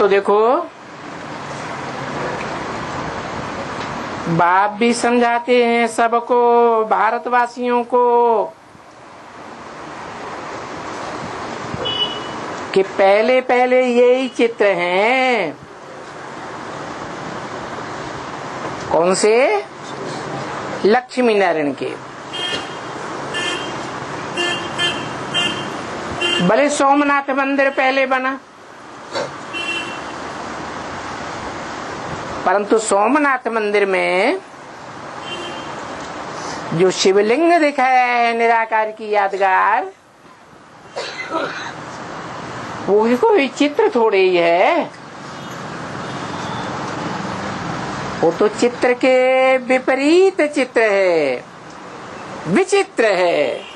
तो देखो, बाप भी समझाते हैं सबको, भारतवासियों को, कि पहले पहले यही चित्र हैं। कौन से? लक्ष्मी नारायण के। भले सोमनाथ मंदिर पहले बना, परंतु सोमनाथ मंदिर में जो शिवलिंग दिखाया है निराकार की यादगार, वो ही कोई चित्र थोड़े ही है। वो तो चित्र के विपरीत चित्र है, विचित्र है।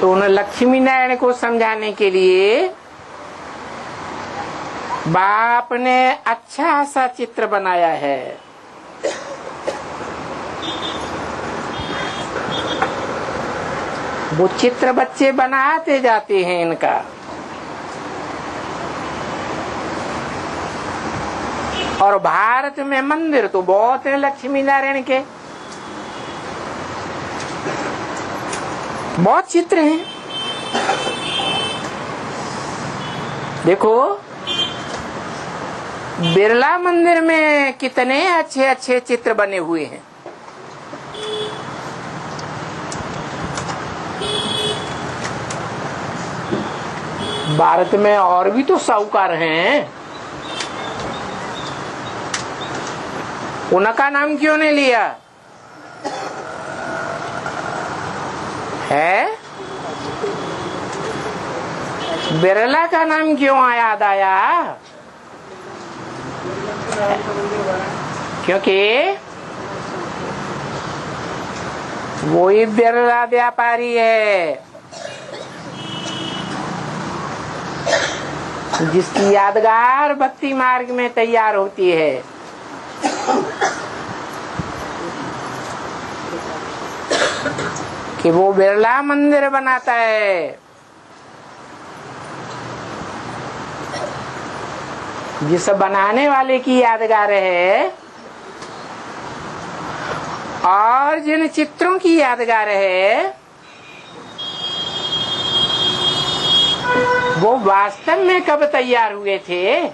तो उन लक्ष्मी नारायण को समझाने के लिए बाप ने अच्छा सा चित्र बनाया है। वो चित्र बच्चे बनाते जाते हैं इनका। और भारत में मंदिर तो बहुत है लक्ष्मी नारायण के, बहुत चित्र हैं। देखो, बिरला मंदिर में कितने अच्छे अच्छे चित्र बने हुए हैं। भारत में और भी तो साहूकार हैं, उनका नाम क्यों नहीं लिया है? बिरला का नाम क्यों याद आया? क्योंकि वही बिरला व्यापारी है जिसकी यादगार भक्ति मार्ग में तैयार होती है। कि वो बिरला मंदिर बनाता है, जिस बनाने वाले की यादगार है और जिन चित्रों की यादगार है, वो वास्तव में कब तैयार हुए थे?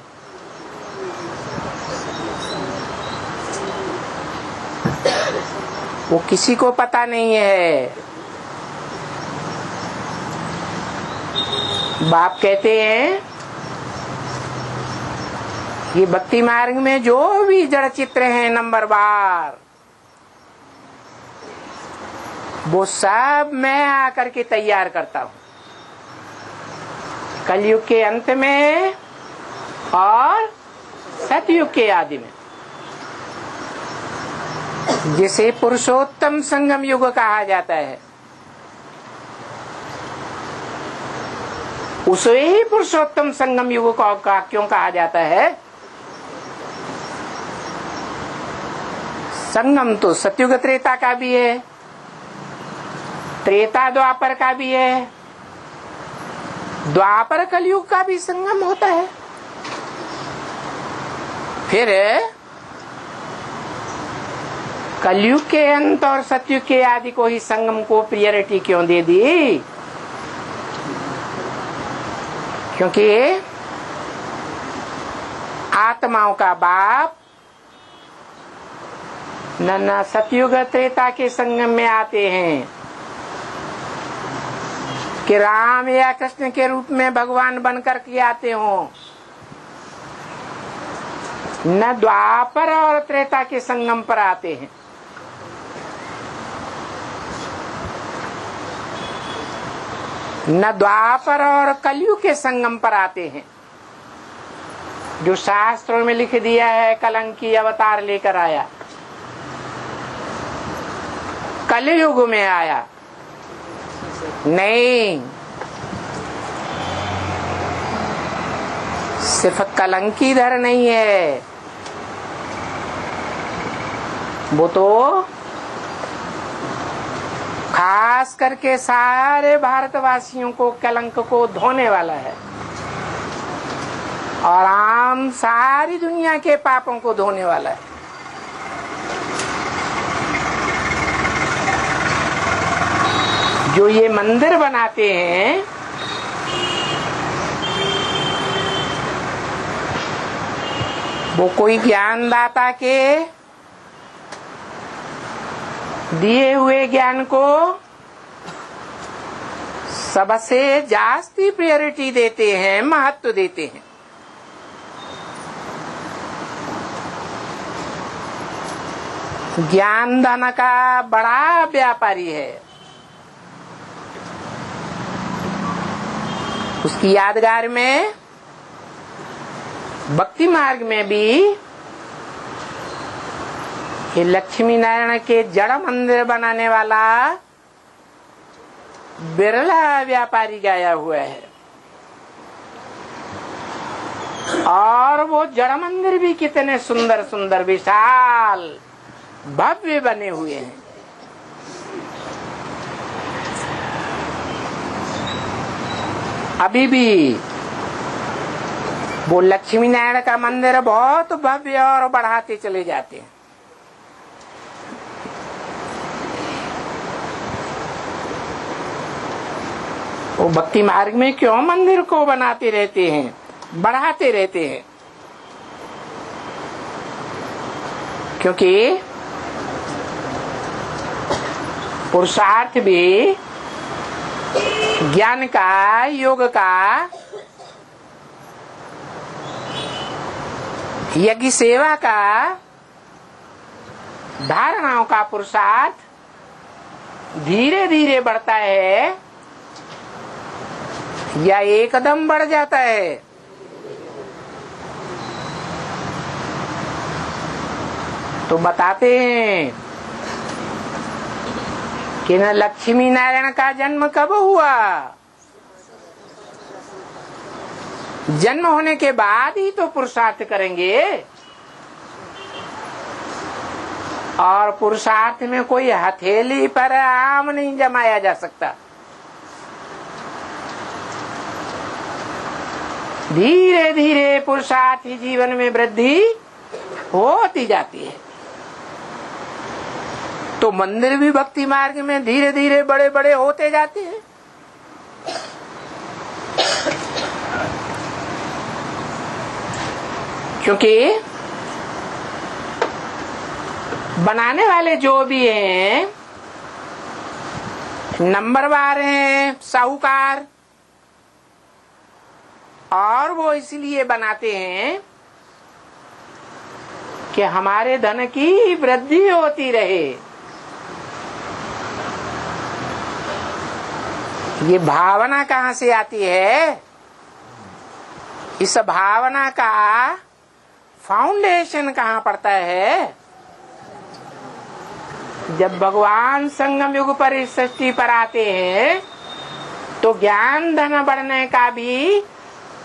वो किसी को पता नहीं है। बाप कहते हैं ये भक्ति मार्ग में जो भी जड़ चित्र हैं नंबरवार, वो सब मैं आकर के तैयार करता हूँ कलयुग के अंत में और सतयुग के आदि में, जिसे पुरुषोत्तम संगम युग कहा जाता है। उसे ही पुरुषोत्तम संगम युग का क्यों कहा जाता है? संगम तो सतयुग त्रेता का भी है, त्रेता द्वापर का भी है, द्वापर कलयुग का भी संगम होता है। फिर कलयुग के अंत और सतयुग के आदि को ही संगम को प्रियोरिटी क्यों दे दी? क्योंकि आत्माओं का बाप न सतयुग त्रेता के संगम में आते हैं कि राम या कृष्ण के रूप में भगवान बनकर के आते हों, न द्वापर और त्रेता के संगम पर आते हैं। न द्वापर और कलयुग के संगम पर आते हैं। जो शास्त्रों में लिख दिया है कलंकी अवतार लेकर आया, कलयुग में आया नहीं, सिर्फ कलंकीधर नहीं है, वो तो खास खास करके सारे भारतवासियों को कलंक को धोने वाला है और आम सारी दुनिया के पापों को धोने वाला है। जो ये मंदिर बनाते हैं वो कोई ज्ञानदाता के दिए हुए ज्ञान को सबसे जास्ती प्रायोरिटी देते हैं, महत्व देते हैं। ज्ञान धन का बड़ा व्यापारी है। उसकी यादगार में भक्ति मार्ग में भी ये लक्ष्मी नारायण के जड़ मंदिर बनाने वाला बिरला व्यापारी गाया हुआ है और वो जड़ मंदिर भी कितने सुंदर सुंदर विशाल भव्य बने हुए हैं। अभी भी वो लक्ष्मी नारायण का मंदिर बहुत भव्य और बढ़ाते चले जाते हैं। वो भक्ति मार्ग में क्यों मंदिर को बनाते रहते हैं, बढ़ाते रहते हैं? क्योंकि पुरुषार्थ भी ज्ञान का, योग का, यज्ञ सेवा का, धारणाओं का पुरुषार्थ धीरे धीरे बढ़ता है या एकदम बढ़ जाता है? तो बताते हैं कि न लक्ष्मी नारायण का जन्म कब हुआ? जन्म होने के बाद ही तो पुरुषार्थ करेंगे और पुरुषार्थ में कोई हथेली पर आम नहीं जमाया जा सकता। धीरे धीरे पुरुषार्थ ही जीवन में वृद्धि होती जाती है। तो मंदिर भी भक्ति मार्ग में धीरे धीरे बड़े बड़े होते जाते हैं। क्योंकि बनाने वाले जो भी हैं नंबरवार हैं, साहूकार, और वो इसलिए बनाते हैं कि हमारे धन की वृद्धि होती रहे। ये भावना कहाँ से आती है? इस भावना का फाउंडेशन कहाँ पड़ता है? जब भगवान संगम युग पर इस सृष्टि पर आते हैं तो ज्ञान धन बढ़ने का भी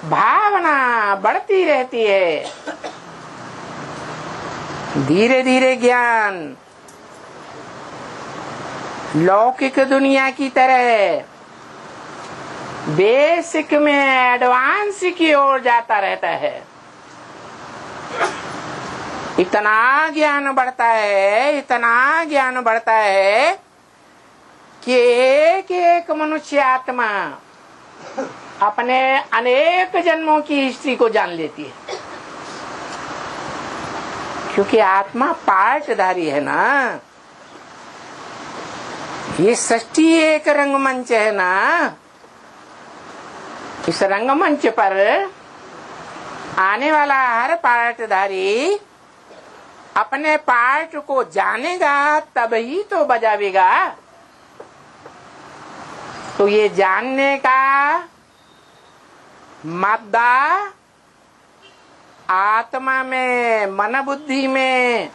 भावना बढ़ती रहती है। धीरे धीरे ज्ञान लौकिक दुनिया की तरह बेसिक में एडवांस की ओर जाता रहता है। इतना ज्ञान बढ़ता है, इतना ज्ञान बढ़ता है कि एक एक मनुष्य आत्मा अपने अनेक जन्मों की हिस्ट्री को जान लेती है। क्योंकि आत्मा पार्टधारी है ना। ये सृष्टि एक रंगमंच है ना। इस रंगमंच पर आने वाला हर पार्टधारी अपने पार्ट को जानेगा तब ही तो बजावेगा। तो ये जानने का मादा आत्मा में, मन बुद्धि में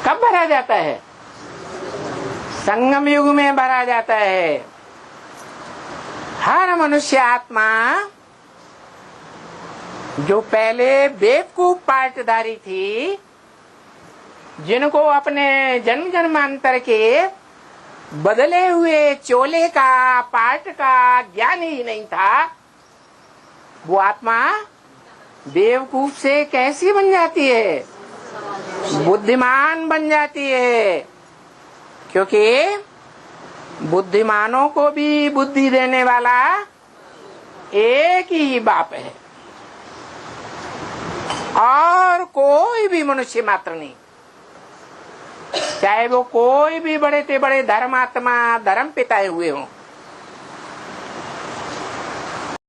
कब भरा जाता है? संगम युग में भरा जाता है। हर मनुष्य आत्मा जो पहले बेवकूफ पार्टधारी थी जिनको अपने जन्म जन्मांतर के बदले हुए चोले का पाठ का ज्ञान ही नहीं था, वो आत्मा बेवकूफ से कैसी बन जाती है? बुद्धिमान बन जाती है। क्योंकि बुद्धिमानों को भी बुद्धि देने वाला एक ही बाप है, और कोई भी मनुष्य मात्र नहीं। चाहे वो कोई भी बड़े से बड़े धर्मात्मा धर्म पिता हुए हों,